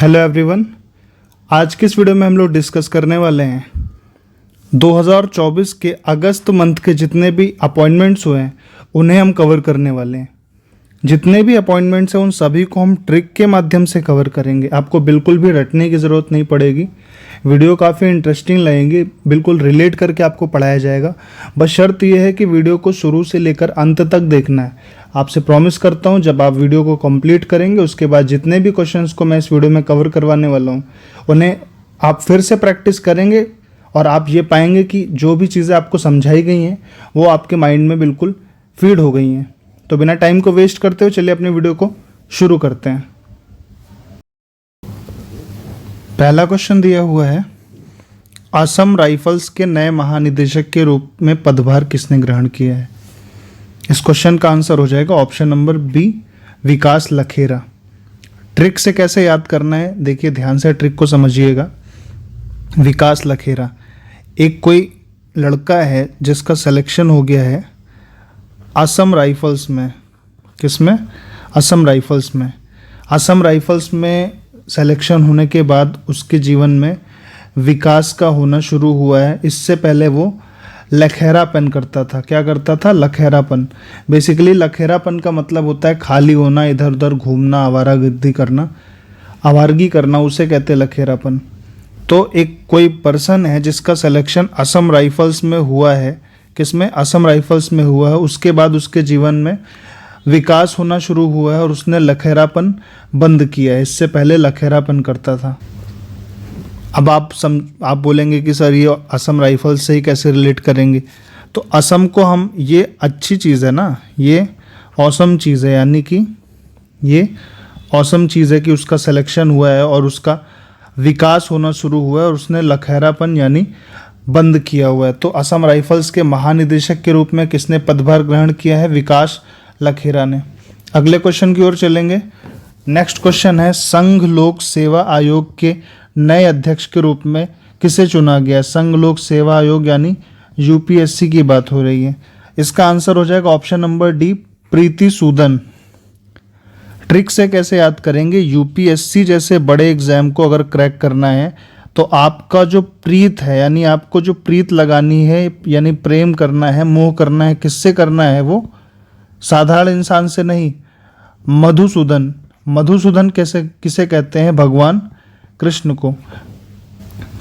Hello everyone. आज के इस वीडियो में हम लोग डिस्कस करने वाले हैं 2024 के अगस्त मंथ के जितने भी अपॉइंटमेंट्स हुए हैं उन्हें हम कवर करने वाले हैं। जितने भी अपॉइंटमेंट्स हैं उन सभी को हम ट्रिक के माध्यम से कवर करेंगे। आपको बिल्कुल भी रटने की ज़रूरत नहीं पड़ेगी। वीडियो काफ़ी इंटरेस्टिंग लगेंगी, बिल्कुल रिलेट करके आपको पढ़ाया जाएगा। बस शर्त यह है कि वीडियो को शुरू से लेकर अंत तक देखना है। आपसे प्रॉमिस करता हूं जब आप वीडियो को कंप्लीट करेंगे उसके बाद जितने भी क्वेश्चंस को मैं इस वीडियो में कवर करवाने वाला हूं उन्हें आप फिर से प्रैक्टिस करेंगे और आप ये पाएंगे कि जो भी चीज़ें आपको समझाई गई हैं वो आपके माइंड में बिल्कुल फीड हो गई हैं। तो बिना टाइम को वेस्ट करते हुए चलिए अपने वीडियो को शुरू करते हैं। पहला क्वेश्चन दिया हुआ है, असम राइफल्स के नए महानिदेशक के रूप में पदभार किसने ग्रहण किया है? इस क्वेश्चन का आंसर हो जाएगा ऑप्शन नंबर बी, विकास लखेरा। ट्रिक से कैसे याद करना है, देखिए ध्यान से ट्रिक को समझिएगा। विकास लखेरा एक कोई लड़का है जिसका सिलेक्शन हो गया है असम राइफल्स में। किसमें? असम राइफल्स में। असम राइफल्स में सिलेक्शन होने के बाद उसके जीवन में विकास का होना शुरू हुआ है। इससे पहले वो लखेरापन करता था। क्या करता था? लखेरापन। बेसिकली लखेरापन का मतलब होता है खाली होना, इधर उधर घूमना, आवारागर्दी करना, आवारगी करना, उसे कहते हैं लखेरापन। तो एक कोई पर्सन है जिसका सिलेक्शन असम राइफल्स में हुआ है। किसमें? असम राइफल्स में हुआ है। उसके बाद उसके जीवन में विकास होना शुरू हुआ है और उसने लखेरापन बंद किया है। इससे पहले लखेरापन करता था। अब आप बोलेंगे कि सर ये असम राइफल्स से ही कैसे रिलेट करेंगे? तो असम को हम, ये अच्छी चीज़ है ना, ये औसम चीज़ है, यानी कि ये औसम चीज़ है कि उसका सिलेक्शन हुआ है और उसका विकास होना शुरू हुआ है और उसने लखेरापन यानी बंद किया हुआ है। तो असम राइफल्स के महानिदेशक के रूप में किसने पदभार ग्रहण किया है? विकास लखेरा ने। अगले क्वेश्चन की ओर चलेंगे। नेक्स्ट क्वेश्चन है, संघ लोक सेवा आयोग के नए अध्यक्ष के रूप में किसे चुना गया? संघ लोक सेवा आयोग यानी यूपीएससी की बात हो रही है। इसका आंसर हो जाएगा option number D, Preeti Sudan. Trick से कैसे याद करेंगे? यूपीएससी जैसे बड़े एग्जाम को अगर क्रैक करना है तो आपका जो प्रीत है, यानी आपको जो प्रीत लगानी है, यानी प्रेम करना है, मोह करना है, किससे करना है? वो साधारण इंसान से नहीं, मधुसूदन। मधुसूदन किसे कहते हैं? भगवान कृष्ण को।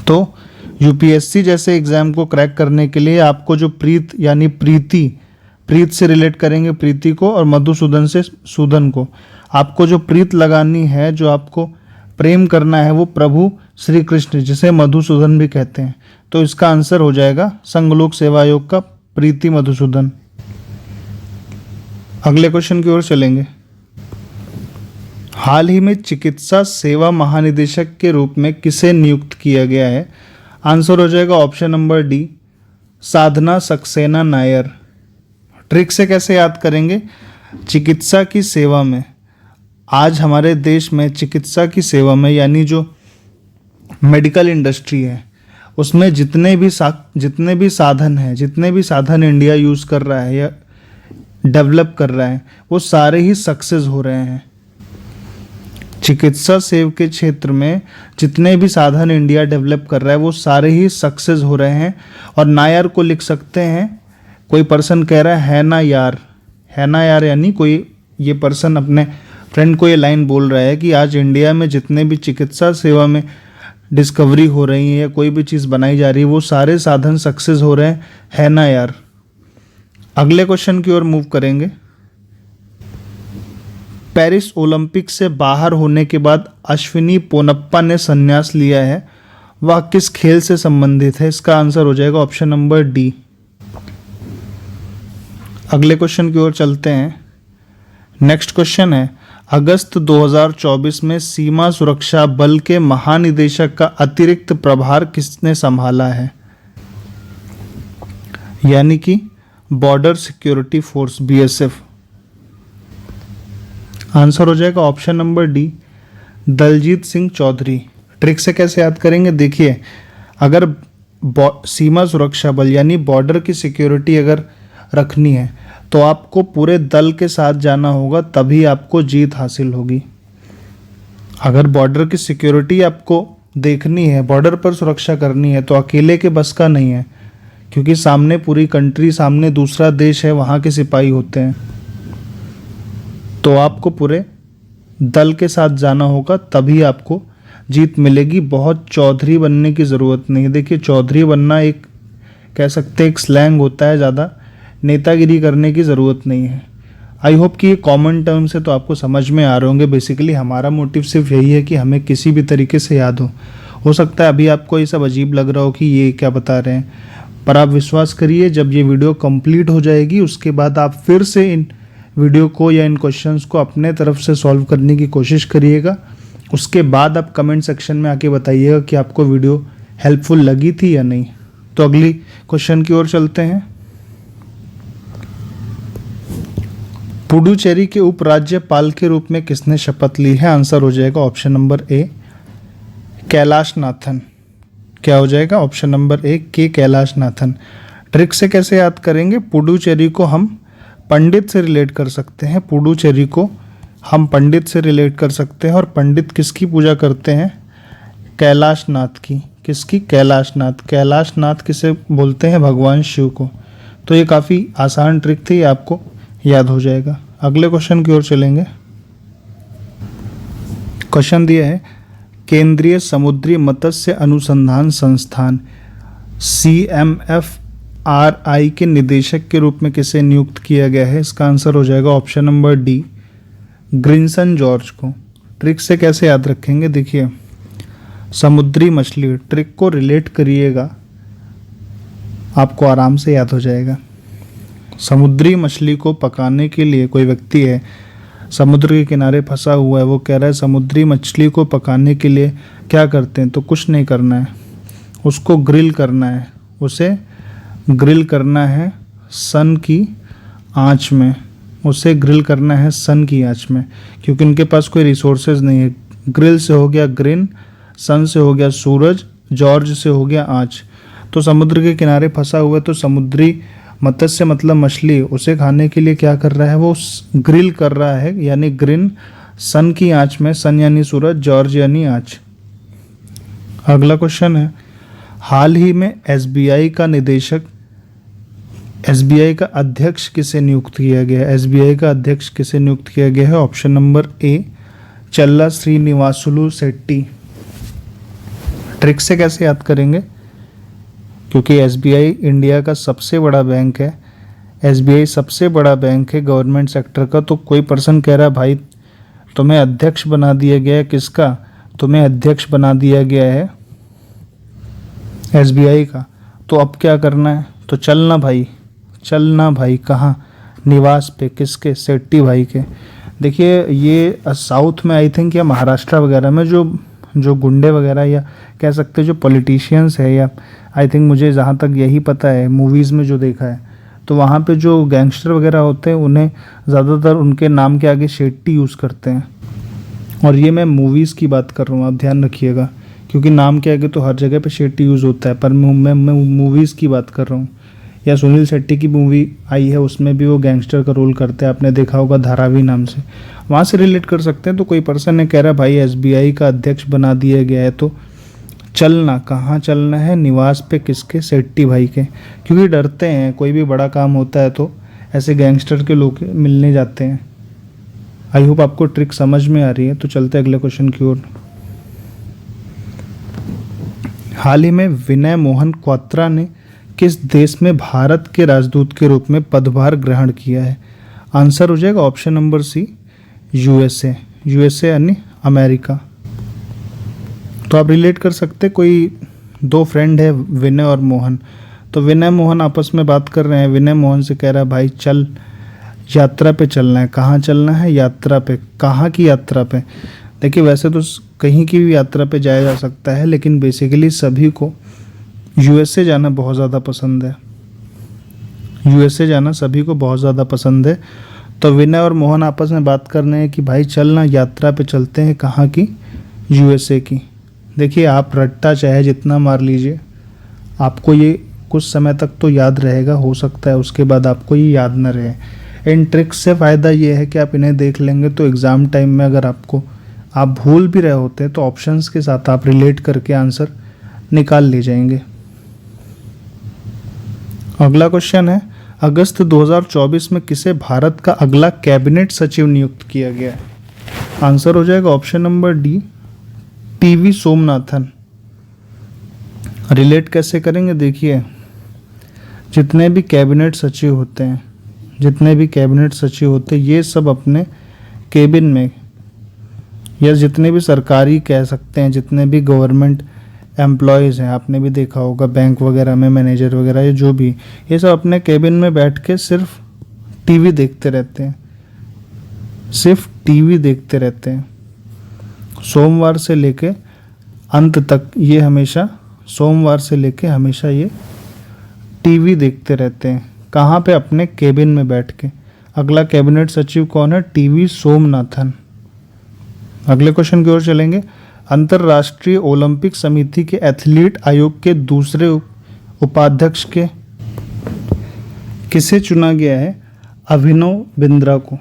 तो यूपीएससी जैसे एग्जाम को क्रैक करने के लिए आपको जो प्रीत यानी प्रीत से रिलेट करेंगे प्रीति को, और मधुसूदन से सूदन को। आपको जो प्रीत लगानी है, जो आपको प्रेम करना है, वो प्रभु श्री कृष्ण, जिसे मधुसूदन भी कहते हैं। तो इसका आंसर हो जाएगा संघ लोक सेवा आयोग का प्रीति मधुसूदन। अगले क्वेश्चन की ओर चलेंगे। हाल ही में चिकित्सा सेवा महानिदेशक के रूप में किसे नियुक्त किया गया है? आंसर हो जाएगा ऑप्शन नंबर डी, साधना सक्सेना नायर। ट्रिक से कैसे याद करेंगे? चिकित्सा की सेवा में, आज हमारे देश में चिकित्सा की सेवा में यानी जो मेडिकल इंडस्ट्री है उसमें जितने भी साधन हैं, जितने भी साधन इंडिया यूज़ कर रहा है या डेवलप कर रहा है, वो सारे ही सक्सेस हो रहे हैं। चिकित्सा सेवा के क्षेत्र में जितने भी साधन इंडिया डेवलप कर रहा है वो सारे ही सक्सेस हो रहे हैं। और नायर को लिख सकते हैं, कोई पर्सन कह रहा है ना यार, है ना यार, यानी कोई ये पर्सन अपने फ्रेंड को ये लाइन बोल रहा है कि आज इंडिया में जितने भी चिकित्सा सेवा में डिस्कवरी हो रही है या कोई भी चीज़ बनाई जा रही है वो सारे साधन सक्सेस हो रहे हैं, है ना यार। अगले क्वेश्चन की ओर मूव करेंगे। पेरिस ओलंपिक से बाहर होने के बाद अश्विनी पोनप्पा ने संन्यास लिया है, वह किस खेल से संबंधित है? इसका आंसर हो जाएगा ऑप्शन नंबर डी। अगले क्वेश्चन की ओर चलते हैं। नेक्स्ट क्वेश्चन है, अगस्त 2024 में सीमा सुरक्षा बल के महानिदेशक का अतिरिक्त प्रभार किसने संभाला है? यानी कि border security force, BSF. Answer हो जाएगा option number D, Daljeet Singh Chaudhary. Trick से कैसे याद करेंगे? देखिए, अगर सीमा सुरक्षा बल यानी बॉर्डर की सिक्योरिटी अगर रखनी है तो आपको पूरे दल के साथ जाना होगा, तभी आपको जीत हासिल होगी। अगर बॉर्डर की सिक्योरिटी आपको देखनी है, बॉर्डर पर सुरक्षा करनी है, तो अकेले के बस का नहीं है, क्योंकि सामने पूरी कंट्री, सामने दूसरा देश है, वहाँ के सिपाही होते हैं। तो आपको पूरे दल के साथ जाना होगा, तभी आपको जीत मिलेगी। बहुत चौधरी बनने की ज़रूरत नहीं है। देखिए, चौधरी बनना एक कह सकते एक स्लैंग होता है, ज़्यादा नेतागिरी करने की ज़रूरत नहीं है। आई होप कि ये कॉमन टर्म्स है तो आपको समझ में आ रहे होंगे। बेसिकली हमारा मोटिव सिर्फ यही है कि हमें किसी भी तरीके से याद हो सकता है अभी आपको ये सब अजीब लग रहा हो कि ये क्या बता रहे हैं, पर आप विश्वास करिए, जब ये वीडियो कंप्लीट हो जाएगी उसके बाद आप फिर से इन वीडियो को या इन क्वेश्चंस को अपने तरफ से सॉल्व करने की कोशिश करिएगा। उसके बाद आप कमेंट सेक्शन में आके बताइएगा कि आपको वीडियो हेल्पफुल लगी थी या नहीं। तो अगली क्वेश्चन की ओर चलते हैं। पुडुचेरी के उपराज्यपाल के रूप में किसने शपथ ली है? आंसर हो जाएगा ऑप्शन नंबर ए, कैलाशनाथन। क्या हो जाएगा? ऑप्शन नंबर ए, के कैलाशनाथन। ट्रिक से कैसे याद करेंगे? पुडुचेरी को हम पंडित से रिलेट कर सकते हैं, पुडुचेरी को हम पंडित से रिलेट कर सकते हैं। और पंडित किसकी पूजा करते हैं? कैलाशनाथ की। किसकी? कैलाशनाथ। कैलाशनाथ किसे बोलते हैं? भगवान शिव को। तो ये काफ़ी आसान ट्रिक थी, आपको याद हो जाएगा। अगले क्वेश्चन की ओर चलेंगे। क्वेश्चन दिया है, केंद्रीय समुद्री मत्स्य अनुसंधान संस्थान CMFRI के निदेशक के रूप में किसे नियुक्त किया गया है? इसका आंसर हो जाएगा ऑप्शन नंबर डी, ग्रिंसन जॉर्ज को। ट्रिक से कैसे याद रखेंगे? देखिए, समुद्री मछली, ट्रिक को रिलेट करिएगा, आपको आराम से याद हो जाएगा। समुद्री मछली को पकाने के लिए कोई व्यक्ति है, समुद्र के किनारे फंसा हुआ है, वो कह रहा है समुद्री मछली को पकाने के लिए क्या करते हैं? तो कुछ नहीं करना है, उसको ग्रिल करना है, उसे ग्रिल करना है सन की आंच में, उसे ग्रिल करना है सन की आंच में, क्योंकि उनके पास कोई रिसोर्सेज नहीं है। ग्रिल से हो गया ग्रिन, सन से हो गया सूरज, जॉर्ज से हो गया आंच। तो समुद्र के किनारे फंसा हुआ है, तो समुद्री मत्स्य मतलब मछली, उसे खाने के लिए क्या कर रहा है? वो ग्रिल कर रहा है, यानी ग्रिन, सन की आंच में, सन यानी सूरज, जॉर्ज यानी आंच। अगला क्वेश्चन है, हाल ही में SBI का निदेशक, SBI का अध्यक्ष किसे नियुक्त किया गया है? SBI का अध्यक्ष किसे नियुक्त किया गया है? ऑप्शन नंबर ए, चल्ला श्रीनिवासुलु शेट्टी। ट्रिक से कैसे याद करेंगे? क्योंकि SBI इंडिया का सबसे बड़ा बैंक है, SBI सबसे बड़ा बैंक है गवर्नमेंट सेक्टर का। तो कोई पर्सन कह रहा है भाई तुम्हें अध्यक्ष बना दिया गया है, किसका? तुम्हें अध्यक्ष बना दिया गया है SBI का, तो अब क्या करना है? तो चलना भाई, चलना भाई। कहाँ? निवास पे। किसके? शेट्टी भाई के। देखिए, ये साउथ में आई थिंक या महाराष्ट्र वगैरह में जो गुंडे वगैरह या कह सकते हैं जो पॉलिटिशियंस है, या आई थिंक मुझे जहाँ तक यही पता है मूवीज़ में जो देखा है, तो वहाँ पे जो गैंगस्टर वगैरह होते हैं उन्हें ज़्यादातर उनके नाम के आगे शेट्टी यूज़ करते हैं। और ये मैं मूवीज़ की बात कर रहा हूँ, आप ध्यान रखिएगा, क्योंकि नाम के आगे तो हर जगह पे शेट्टी यूज़ होता है, पर मैं मूवीज़ की बात कर रहा हूँ। या सुनील शेट्टी की मूवी आई है, उसमें भी वो गैंगस्टर का रोल करते हैं, आपने देखा होगा धारावी नाम से, वहाँ से रिलेट कर सकते हैं। तो कोई पर्सन ने कह रहा है भाई SBI का अध्यक्ष बना दिया गया है, तो चलना। कहाँ चलना है? निवास पे। किसके? शेट्टी भाई के। क्योंकि डरते हैं, कोई भी बड़ा काम होता है तो ऐसे गैंगस्टर के लोग मिलने जाते हैं। आई होप आपको ट्रिक समझ में आ रही है। तो चलते अगले क्वेश्चन की ओर। हाल ही में विनय मोहन क्वात्रा ने किस देश में भारत के राजदूत के रूप में पदभार ग्रहण किया है? आंसर हो जाएगा option number C, USA। USA यानी अमेरिका। तो आप रिलेट कर सकते, कोई दो फ्रेंड है विनय और मोहन, तो विनय मोहन आपस में बात कर रहे हैं। विनय मोहन से कह रहा है भाई चल, यात्रा पे चलना है। कहाँ चलना है? यात्रा पे। कहाँ की यात्रा पे? देखिए, वैसे तो कहीं की भी यात्रा पे जाया जा सकता है, लेकिन बेसिकली सभी को USA जाना बहुत ज़्यादा पसंद है। USA जाना सभी को बहुत ज़्यादा पसंद है। तो विनय और मोहन आपस में बात कर रहे हैं कि भाई चलना, यात्रा पे चलते हैं। कहाँ की? USA की। देखिए, आप रट्टा चाहे जितना मार लीजिए, आपको ये कुछ समय तक तो याद रहेगा, हो सकता है उसके बाद आपको ये याद न रहे। इन ट्रिक्स से फ़ायदा ये है कि आप इन्हें देख लेंगे तो एग्ज़ाम टाइम में अगर आपको आप भूल भी रहे होते हैं तो ऑप्शंस के साथ आप रिलेट करके आंसर निकाल ले जाएंगे। अगला क्वेश्चन है, अगस्त 2024 में किसे भारत का अगला कैबिनेट सचिव नियुक्त किया गया है? आंसर हो जाएगा option number D, TV Somanathan. Relate कैसे करेंगे, देखिए जितने भी कैबिनेट सचिव होते हैं ये सब अपने केबिन में, या जितने भी सरकारी कह सकते हैं, जितने भी गवर्नमेंट एम्प्लॉयज़ हैं, आपने भी देखा होगा बैंक वगैरह में मैनेजर वगैरह, ये जो भी, ये सब अपने केबिन में बैठ के सिर्फ टीवी देखते रहते हैं, सोमवार से लेके अंत तक ये हमेशा ये टीवी देखते रहते हैं। कहाँ पे? अपने केबिन में बैठ के। अगला कैबिनेट सचिव कौन है? टीवी सोमनाथन। अगले क्वेश्चन की ओर चलेंगे। अंतर्राष्ट्रीय ओलंपिक समिति के एथलीट आयोग के दूसरे उपाध्यक्ष के किसे चुना गया है? अभिनव बिंद्रा को।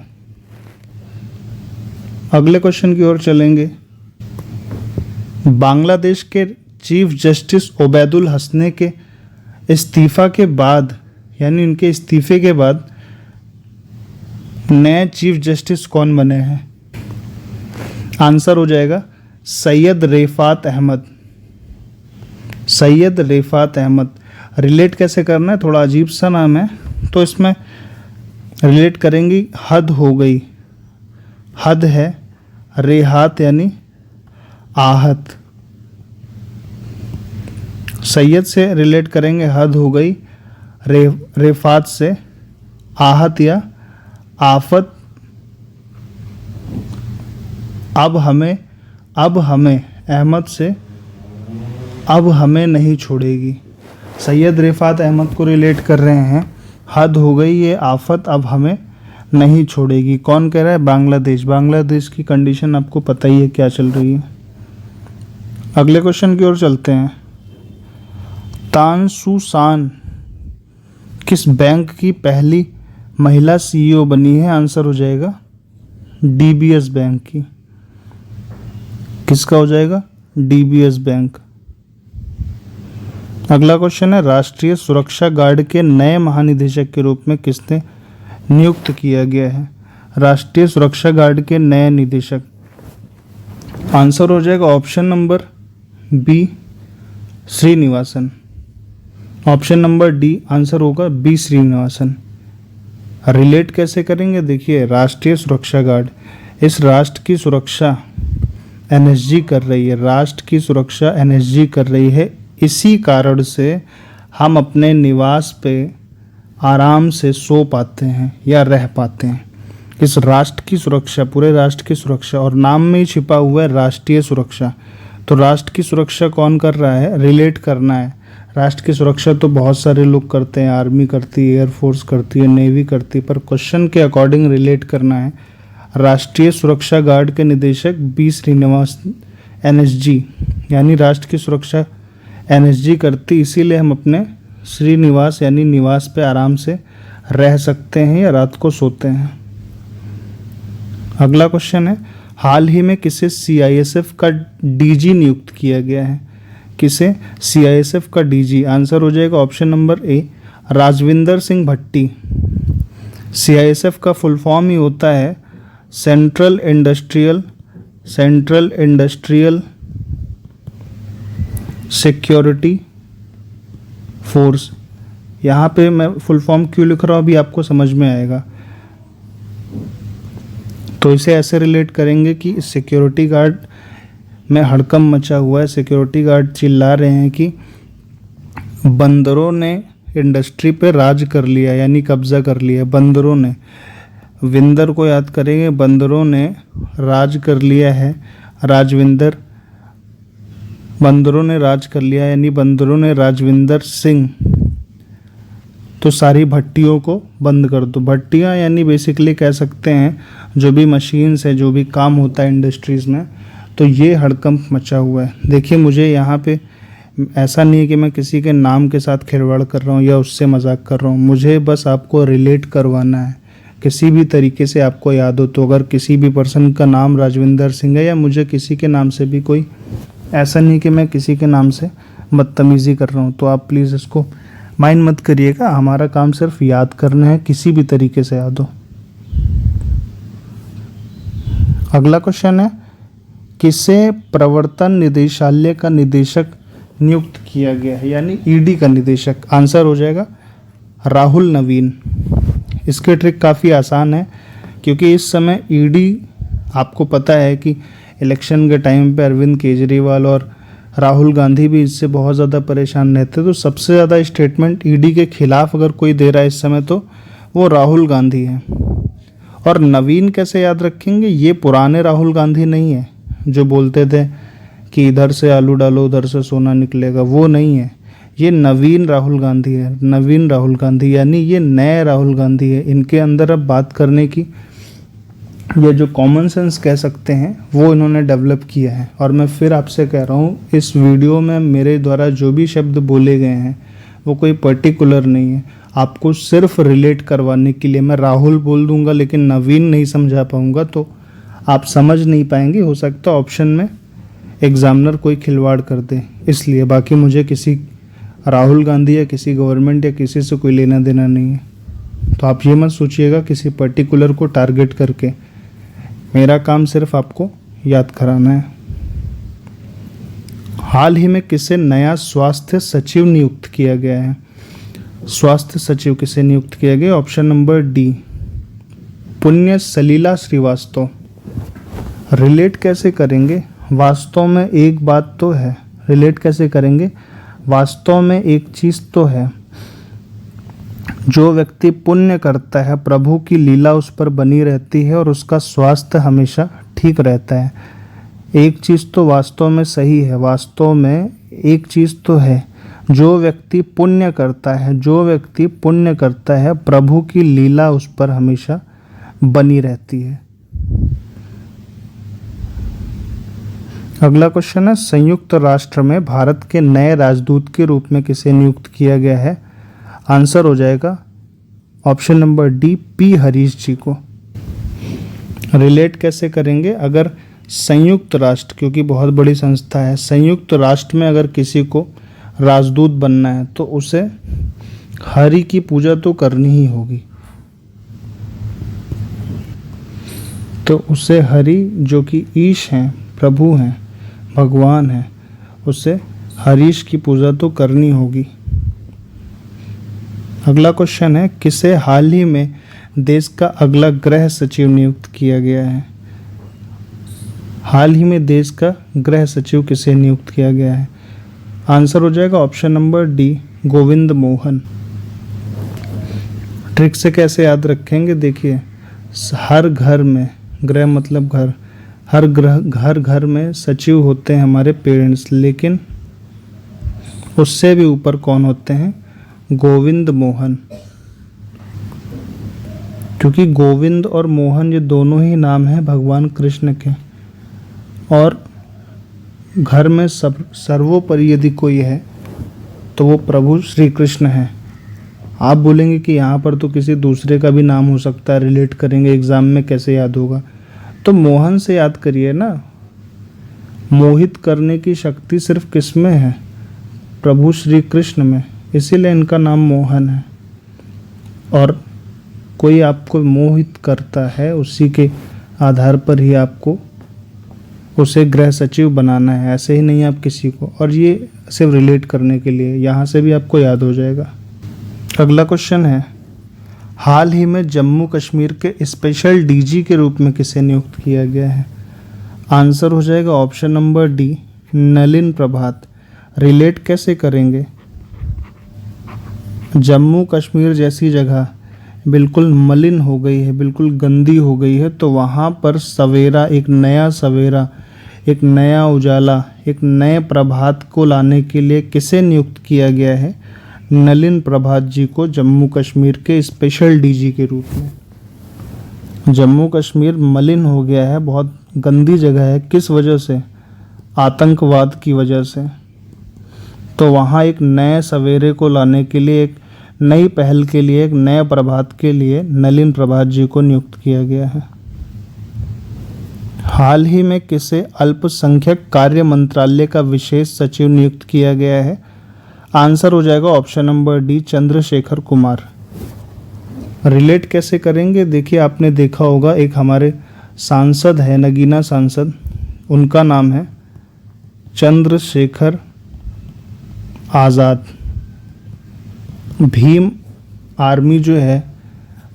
अगले क्वेश्चन की ओर चलेंगे। बांग्लादेश के चीफ जस्टिस ओबैदुल हसने के इस्तीफा के बाद, यानी उनके इस्तीफे के बाद नए चीफ जस्टिस कौन बने हैं? आंसर हो जाएगा सैयद रेफात अहमद। रिलेट कैसे करना है? थोड़ा अजीब सा नाम है, तो इसमें रिलेट करेंगे। हद हो गई, हद है, रेहात यानी आहत। सैयद से रिलेट करेंगे, हद हो गई, रेफात से आहत या आफत। अब हमें अहमद से अब हमें नहीं छोड़ेगी। सैयद रेफात अहमद को रिलेट कर रहे हैं, हद हो गई ये आफत अब हमें नहीं छोड़ेगी। कौन कह रहा है? बांग्लादेश की कंडीशन आपको पता ही है क्या चल रही है। अगले क्वेश्चन की ओर चलते हैं। तान सू सान किस बैंक की पहली महिला सीईओ बनी है? आंसर हो जाएगा डीबीएस बैंक की। किसका हो जाएगा? DBS bank. अगला क्वेश्चन है, राष्ट्रीय सुरक्षा गार्ड के नए महानिदेशक के रूप में किसने नियुक्त किया गया है? राष्ट्रीय सुरक्षा गार्ड के नए निदेशक। आंसर हो जाएगा option number B, Srinivasan. Option number D answer होगा बी, श्रीनिवासन। रिलेट कैसे करेंगे? देखिए, राष्ट्रीय सुरक्षा गार्ड, इस राष्ट्र की सुरक्षा एनएसजी कर रही है, राष्ट्र की सुरक्षा एनएसजी कर रही है। इसी कारण से हम अपने निवास पे आराम से सो पाते हैं या रह पाते हैं। इस राष्ट्र की सुरक्षा, पूरे राष्ट्र की सुरक्षा, और नाम में ही छिपा हुआ है राष्ट्रीय सुरक्षा। तो राष्ट्र की सुरक्षा कौन कर रहा है? रिलेट करना है। राष्ट्र की सुरक्षा तो बहुत सारे लोग करते हैं, आर्मी करती है, एयरफोर्स करती है, नेवी करती है, पर क्वेश्चन के अकॉर्डिंग रिलेट करना है। राष्ट्रीय सुरक्षा गार्ड के निदेशक बी श्रीनिवास, एनएसजी, यानी राष्ट्र की सुरक्षा एनएसजी करती, इसीलिए हम अपने श्रीनिवास यानी निवास पे आराम से रह सकते हैं या रात को सोते हैं। अगला क्वेश्चन है, हाल ही में किसे सीआईएसएफ का डीजी नियुक्त किया गया है? किसे? सीआईएसएफ का डीजी। आंसर हो जाएगा option number A, Rajvinder Singh Bhatti. CISF का फुल फॉर्म ही होता है सेंट्रल इंडस्ट्रियल सिक्योरिटी फोर्स। यहाँ पे मैं फुल फॉर्म क्यों लिख रहा हूँ अभी आपको समझ में आएगा। तो इसे ऐसे रिलेट करेंगे कि सिक्योरिटी गार्ड में हड़कंप मचा हुआ है। सिक्योरिटी गार्ड चिल्ला रहे हैं कि बंदरों ने इंडस्ट्री पे राज कर लिया, यानी कब्जा कर लिया। बंदरों ने, विंदर को याद करेंगे, बंदरों ने राज कर लिया है। राजविंदर, बंदरों ने राज कर लिया, यानी बंदरों ने राजविंदर सिंह। तो सारी भट्टियों को बंद कर दो। भट्टियाँ यानी बेसिकली कह सकते हैं जो भी मशीन्स है, जो भी काम होता है इंडस्ट्रीज़ में। तो ये हड़कंप मचा हुआ है। देखिए, मुझे यहाँ पे ऐसा नहीं है कि मैं किसी के नाम के साथ खिलवाड़ कर रहा हूँ या उससे मजाक कर रहा हूँ। मुझे बस आपको रिलेट करवाना है किसी भी तरीके से आपको याद हो तो, अगर किसी भी पर्सन का नाम राजविंदर सिंह है या मुझे किसी के नाम से भी कोई, ऐसा नहीं कि मैं किसी के नाम से बदतमीज़ी कर रहा हूँ, तो आप प्लीज़ इसको माइंड मत करिएगा। हमारा काम सिर्फ याद करना है, किसी भी तरीके से याद हो। अगला क्वेश्चन है, किसे प्रवर्तन निदेशालय का निदेशक नियुक्त किया गया है, यानी ईडी का निदेशक? आंसर हो जाएगा राहुल नवीन। इसकी ट्रिक काफ़ी आसान है, क्योंकि इस समय ईडी, आपको पता है कि इलेक्शन के टाइम पे अरविंद केजरीवाल और राहुल गांधी भी इससे बहुत ज़्यादा परेशान रहते, तो सबसे ज़्यादा स्टेटमेंट ईडी के खिलाफ अगर कोई दे रहा है इस समय तो वो राहुल गांधी है। और नवीन कैसे याद रखेंगे? ये पुराने राहुल गांधी नहीं है जो बोलते थे कि इधर से आलू डालो उधर से सोना निकलेगा, वो नहीं है। ये नवीन राहुल गांधी है, नवीन राहुल गांधी, यानी ये नए राहुल गांधी है। इनके अंदर अब बात करने की, ये जो कॉमन सेंस कह सकते हैं, वो इन्होंने डेवलप किया है। और मैं फिर आपसे कह रहा हूँ, इस वीडियो में मेरे द्वारा जो भी शब्द बोले गए हैं वो कोई पर्टिकुलर नहीं है, आपको सिर्फ रिलेट करवाने के लिए। मैं राहुल बोल दूंगा लेकिन नवीन नहीं समझा पाऊंगा तो आप समझ नहीं पाएंगे। हो सकता है ऑप्शन में एग्जामिनर कोई खिलवाड़ कर दे, इसलिए। बाकी मुझे किसी राहुल गांधी या किसी गवर्नमेंट या किसी से कोई लेना देना नहीं है, तो आप ये मत सोचिएगा किसी पर्टिकुलर को टारगेट करके। मेरा काम सिर्फ आपको याद कराना है। हाल ही में किसे नया स्वास्थ्य सचिव नियुक्त किया गया है? स्वास्थ्य सचिव किसे नियुक्त किया गया? ऑप्शन नंबर डी, पुण्य सलीला श्रीवास्तव। रिलेट कैसे करेंगे? वास्तव में एक बात तो है, रिलेट कैसे करेंगे? वास्तव में एक चीज़ तो है, जो व्यक्ति पुण्य करता है प्रभु की लीला उस पर बनी रहती है और उसका स्वास्थ्य हमेशा ठीक रहता है। एक चीज़ तो वास्तव में सही है, वास्तव में एक चीज़ तो है, जो व्यक्ति पुण्य करता है, जो व्यक्ति पुण्य करता है प्रभु की लीला उस पर हमेशा बनी रहती है। अगला क्वेश्चन है, संयुक्त राष्ट्र में भारत के नए राजदूत के रूप में किसे नियुक्त किया गया है? आंसर हो जाएगा option number D, P Harish ji को। रिलेट कैसे करेंगे? अगर संयुक्त राष्ट्र, क्योंकि बहुत बड़ी संस्था है, संयुक्त राष्ट्र में अगर किसी को राजदूत बनना है तो उसे हरि की पूजा तो करनी ही होगी। तो उसे हरि, जो कि ईश हैं, प्रभु हैं, भगवान हैं, उसे हरीश की पूजा तो करनी होगी। अगला क्वेश्चन है, किसे हाल ही में देश का अगला गृह सचिव नियुक्त किया गया है? हाल ही में देश का गृह सचिव किसे नियुक्त किया गया है? आंसर हो जाएगा option number D, Govind Mohan. Trick से कैसे याद रखेंगे? देखिए, हर घर में, गृह मतलब घर, हर घर में सचिव होते हैं हमारे पेरेंट्स, लेकिन उससे भी ऊपर कौन होते हैं? गोविंद मोहन। क्योंकि गोविंद और मोहन ये दोनों ही नाम हैं भगवान कृष्ण के, और घर में सर्वोपरि यदि कोई है तो वो प्रभु श्री कृष्ण है। आप बोलेंगे कि यहाँ पर तो किसी दूसरे का भी नाम हो सकता है, रिलेट करेंगे, एग्जाम में कैसे याद होगा? तो मोहन से याद करिए ना। मोहित करने की शक्ति सिर्फ किस में है? प्रभु श्री कृष्ण में, इसीलिए इनका नाम मोहन है। और कोई आपको मोहित करता है, उसी के आधार पर ही आपको उसे गृह सचिव बनाना है, ऐसे ही नहीं आप किसी को। और ये सिर्फ रिलेट करने के लिए, यहाँ से भी आपको याद हो जाएगा। अगला क्वेश्चन है, हाल ही में जम्मू कश्मीर के स्पेशल डीजी के रूप में किसे नियुक्त किया गया है? आंसर हो जाएगा ऑप्शन नंबर डी, नलिन प्रभात। रिलेट कैसे करेंगे? जम्मू कश्मीर जैसी जगह बिल्कुल मलिन हो गई है, बिल्कुल गंदी हो गई है, तो वहाँ पर सवेरा, एक नया सवेरा, एक नया उजाला, एक नए प्रभात को लाने के लिए किसे नियुक्त किया गया है? नलिन प्रभात जी को जम्मू कश्मीर के स्पेशल डीजी के रूप में। जम्मू कश्मीर मलिन हो गया है, बहुत गंदी जगह है। किस वजह से? आतंकवाद की वजह से। तो वहाँ एक नए सवेरे को लाने के लिए, एक नई पहल के लिए एक नए प्रभात के लिए नलिन प्रभात जी को नियुक्त किया गया है? हाल ही में किसे अल्पसंख्यक कार्य मंत्रालय का विशेष सचिव नियुक्त किया गया है? आंसर हो जाएगा option number D, Chandrashekhar Kumar. Relate कैसे करेंगे? देखिए, आपने देखा होगा एक हमारे सांसद है, नगीना सांसद, उनका नाम है चंद्रशेखर आज़ाद। भीम आर्मी जो है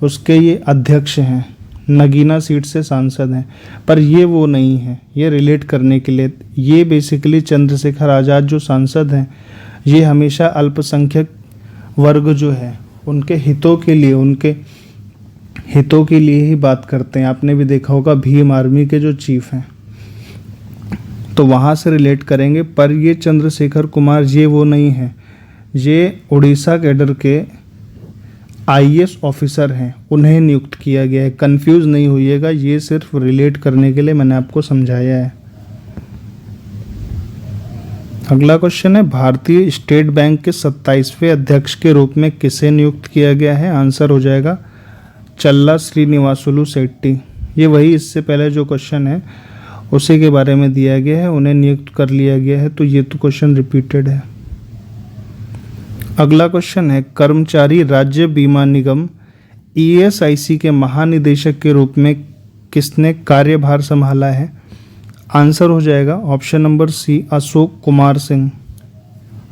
उसके ये अध्यक्ष हैं, नगीना सीट से सांसद हैं, पर ये वो नहीं है। ये रिलेट करने के लिए, ये बेसिकली चंद्रशेखर आज़ाद जो सांसद हैं, ये हमेशा अल्पसंख्यक वर्ग जो है उनके हितों के लिए ही बात करते हैं। आपने भी देखा होगा भीम आर्मी के जो चीफ हैं, तो वहाँ से रिलेट करेंगे। पर ये चंद्रशेखर कुमार ये वो नहीं है, ये उड़ीसा कैडर के आईएएस ऑफिसर हैं, उन्हें नियुक्त किया गया है। कंफ्यूज नहीं होइएगा, ये सिर्फ रिलेट करने के लिए मैंने आपको समझाया है। अगला क्वेश्चन है, भारतीय स्टेट बैंक के 27वें अध्यक्ष के रूप में किसे नियुक्त किया गया है? आंसर हो जाएगा चल्ला श्रीनिवासुलु शेट्टी। ये वही इससे पहले जो क्वेश्चन है उसी के बारे में दिया गया है, उन्हें नियुक्त कर लिया गया है, तो ये तो क्वेश्चन रिपीटेड है। अगला क्वेश्चन है, कर्मचारी राज्य बीमा निगम ईएसआईसी के महानिदेशक के रूप में किसने कार्यभार संभाला है? आंसर हो जाएगा option number C, Ashok Kumar Singh.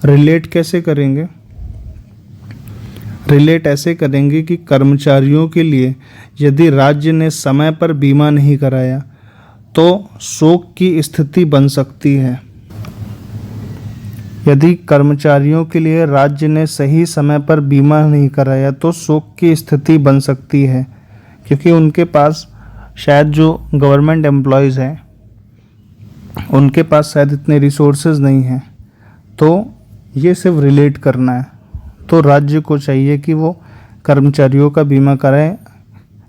Relate कैसे करेंगे? रिलेट ऐसे करेंगे कि कर्मचारियों के लिए यदि राज्य ने समय पर बीमा नहीं कराया तो शोक की स्थिति बन सकती है। यदि कर्मचारियों के लिए राज्य ने सही समय पर बीमा नहीं कराया तो शोक की स्थिति बन सकती है, क्योंकि उनके पास शायद जो गवर्नमेंट एम्प्लॉयज़ हैं उनके पास शायद इतने रिसोर्सेज नहीं हैं। तो ये सिर्फ रिलेट करना है, तो राज्य को चाहिए कि वो कर्मचारियों का बीमा कराए,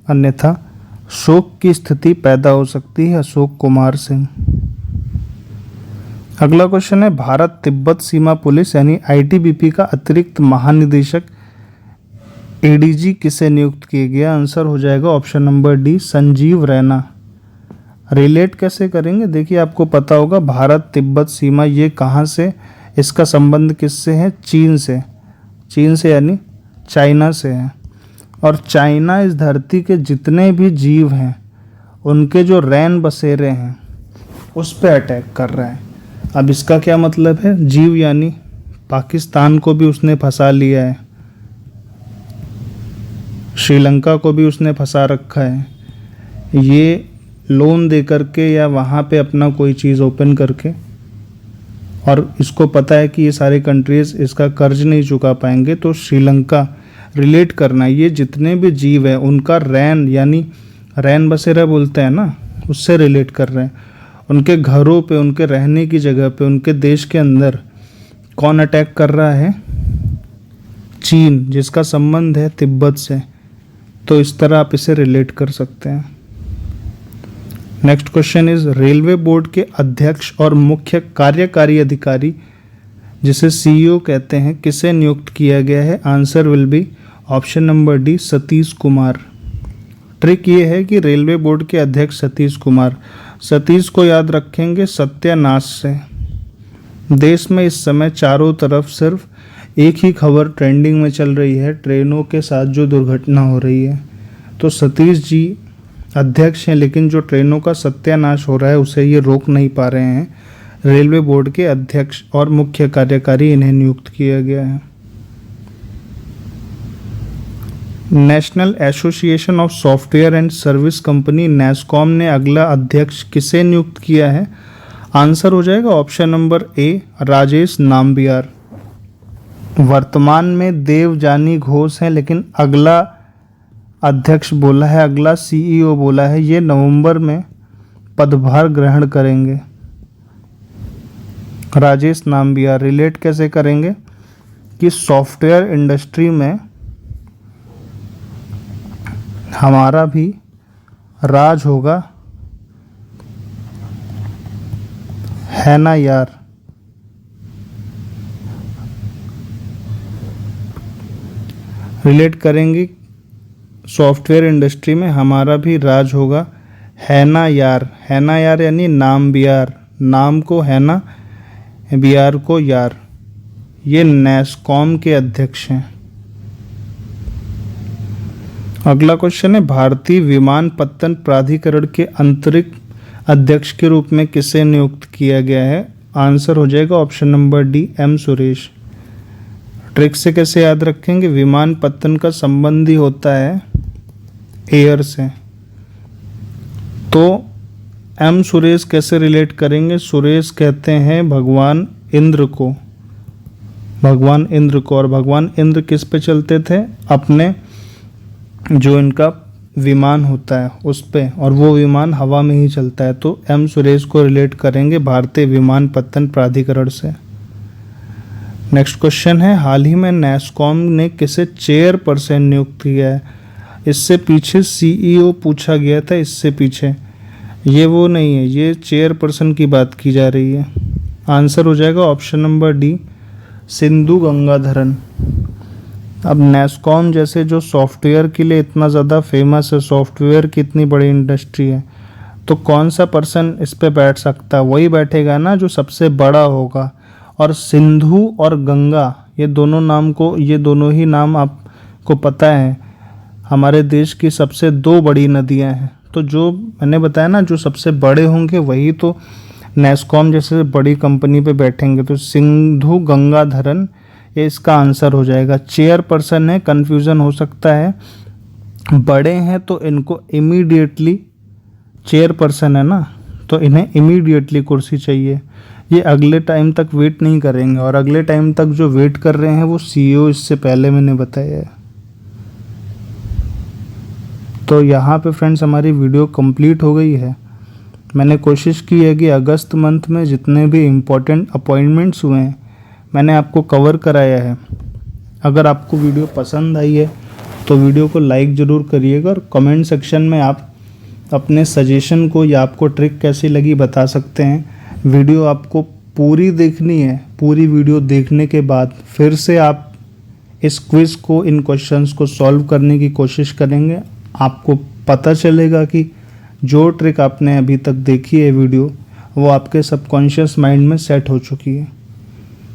अन्यथा शोक की स्थिति पैदा हो सकती है। अशोक कुमार सिंह। अगला क्वेश्चन है, भारत तिब्बत सीमा पुलिस यानी आईटीबीपी का अतिरिक्त महानिदेशक एडीजी किसे नियुक्त किया गया? आंसर हो जाएगा option number D, Sanjeev Raina. Relate कैसे करेंगे? देखिए, आपको पता होगा भारत तिब्बत सीमा ये कहाँ से, इसका संबंध किससे है? चीन से। चीन से यानी चाइना से है, और चाइना इस धरती के जितने भी जीव हैं उनके जो रैन बसेरे हैं उस पर अटैक कर रहा है। अब इसका क्या मतलब है? जीव यानी पाकिस्तान को भी उसने फंसा लिया है, श्रीलंका को भी उसने फंसा रखा है, ये लोन दे करके या वहाँ पे अपना कोई चीज़ ओपन करके, और इसको पता है कि ये सारे कंट्रीज़ इसका कर्ज नहीं चुका पाएंगे, तो श्रीलंका रिलेट करना, ये जितने भी जीव हैं उनका रैन यानी रैन बसेरा बोलते हैं ना, उससे रिलेट कर रहे हैं। उनके घरों पे, उनके रहने की जगह पे, उनके देश के अंदर कौन अटैक कर रहा है? चीन, जिसका संबंध है तिब्बत से। तो इस तरह आप इसे रिलेट कर सकते हैं। Next question is, railway board के अध्यक्ष और मुख्य कार्यकारी अधिकारी जिसे सीईओ कहते हैं किसे नियुक्त किया गया है? Answer will be option number D, Satish Kumar. Trick ये है कि रेलवे बोर्ड के अध्यक्ष सतीश कुमार, सतीश को याद रखेंगे सत्यानाश से। देश में इस समय चारों तरफ सिर्फ एक ही खबर ट्रेंडिंग में चल रही है, ट्रेनों के साथ जो दुर्घटना हो रही है। तो सतीश जी अध्यक्ष हैं, लेकिन जो ट्रेनों का सत्यानाश हो रहा है उसे ये रोक नहीं पा रहे हैं। रेलवे बोर्ड के अध्यक्ष और मुख्य कार्यकारी इन्हें नियुक्त किया गया है। National association of software and service company NASSCOM ने अगला अध्यक्ष किसे नियुक्त किया है? आंसर हो जाएगा ऑप्शन नंबर ए, राजेश नाम्बियार। वर्तमान में देवजानी घोष हैं, लेकिन अगला अध्यक्ष बोला है, अगला सीईओ बोला है, ये नवंबर में पदभार ग्रहण करेंगे। राजेश नाम्बियार। रिलेट कैसे करेंगे कि सॉफ्टवेयर इंडस्ट्री में हमारा भी राज होगा, है ना यार? रिलेट करेंगे सॉफ्टवेयर इंडस्ट्री में हमारा भी राज होगा। है ना यार, है ना यार यानी नाम बिहार, नाम को है ना, बिहार को यार। ये नैसकॉम के अध्यक्ष हैं। अगला क्वेश्चन है, भारतीय विमानपत्तन प्राधिकरण के अंतरिक्ष अध्यक्ष के रूप में किसे नियुक्त किया गया है? आंसर हो जाएगा option number D, M Suresh. Trick से कैसे याद रखेंगे? विमानपत्तन का संबंधी होता है एयर से, तो एम सुरेश कैसे रिलेट करेंगे? सुरेश कहते हैं भगवान इंद्र को, भगवान इंद्र को। और भगवान इंद्र किस पे चलते थे? अपने जो इनका विमान होता है उस पे, और वो विमान हवा में ही चलता है। तो एम सुरेश को रिलेट करेंगे भारतीय विमानपत्तन प्राधिकरण से। नेक्स्ट क्वेश्चन है, हाल ही में नैसकॉम ने किसे चेयरपर्सन नियुक्त किया है? इससे पीछे सीईओ पूछा गया था, इससे पीछे ये वो नहीं है, ये चेयरपर्सन की बात की जा रही है। आंसर हो जाएगा option number D, Sindhu Gangadharan. अब नैसकॉम जैसे जो सॉफ्टवेयर के लिए इतना ज़्यादा फेमस है, सॉफ्टवेयर की इतनी बड़ी इंडस्ट्री है, तो कौन सा पर्सन इस पे बैठ सकता है? वही बैठेगा ना जो सबसे बड़ा होगा। और सिंधु और गंगा, ये दोनों ही नाम आपको पता है हमारे देश की सबसे 2 बड़ी नदियां हैं। तो जो मैंने बताया ना, जो सबसे बड़े होंगे वही तो नैसकॉम जैसे बड़ी कंपनी पे बैठेंगे। तो सिंधु गंगाधरन ये इसका आंसर हो जाएगा। चेयरपर्सन है, कन्फ्यूज़न हो सकता है, बड़े हैं तो इनको इमीडिएटली, चेयरपर्सन है ना तो इन्हें इमीडिएटली कुर्सी चाहिए। ये अगले टाइम तक वेट नहीं करेंगे, और अगले टाइम तक जो वेट कर रहे हैं वो सीईओ, इससे पहले मैंने बताया है। तो यहाँ पे फ्रेंड्स हमारी वीडियो कंप्लीट हो गई है। मैंने कोशिश की है कि अगस्त मंथ में जितने भी इम्पोर्टेंट अपॉइंटमेंट्स हुए हैं मैंने आपको कवर कराया है। अगर आपको वीडियो पसंद आई है तो वीडियो को लाइक ज़रूर करिएगा, और कमेंट सेक्शन में आप अपने सजेशन को या आपको ट्रिक कैसी लगी बता सकते हैं। वीडियो आपको पूरी देखनी है, पूरी वीडियो देखने के बाद फिर से आप इस क्विज़ को, इन क्वेश्चंस को सॉल्व करने की कोशिश करेंगे। आपको पता चलेगा कि जो ट्रिक आपने अभी तक देखी है वीडियो, वो आपके सबकॉन्शियस माइंड में सेट हो चुकी है।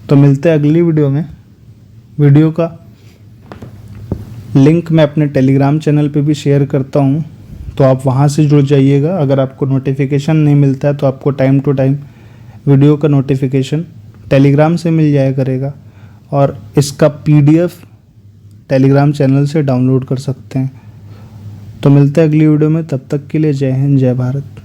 तो मिलते हैं अगली वीडियो में। वीडियो का लिंक मैं अपने टेलीग्राम चैनल पे भी शेयर करता हूँ, तो आप वहाँ से जुड़ जाइएगा। अगर आपको नोटिफिकेशन नहीं मिलता है तो आपको टाइम टू टाइम वीडियो का नोटिफिकेशन टेलीग्राम से मिल जाया करेगा, और इसका पीडीएफ टेलीग्राम चैनल से डाउनलोड कर सकते हैं। तो मिलते हैं अगली वीडियो में, तब तक के लिए जय हिंद, जय भारत।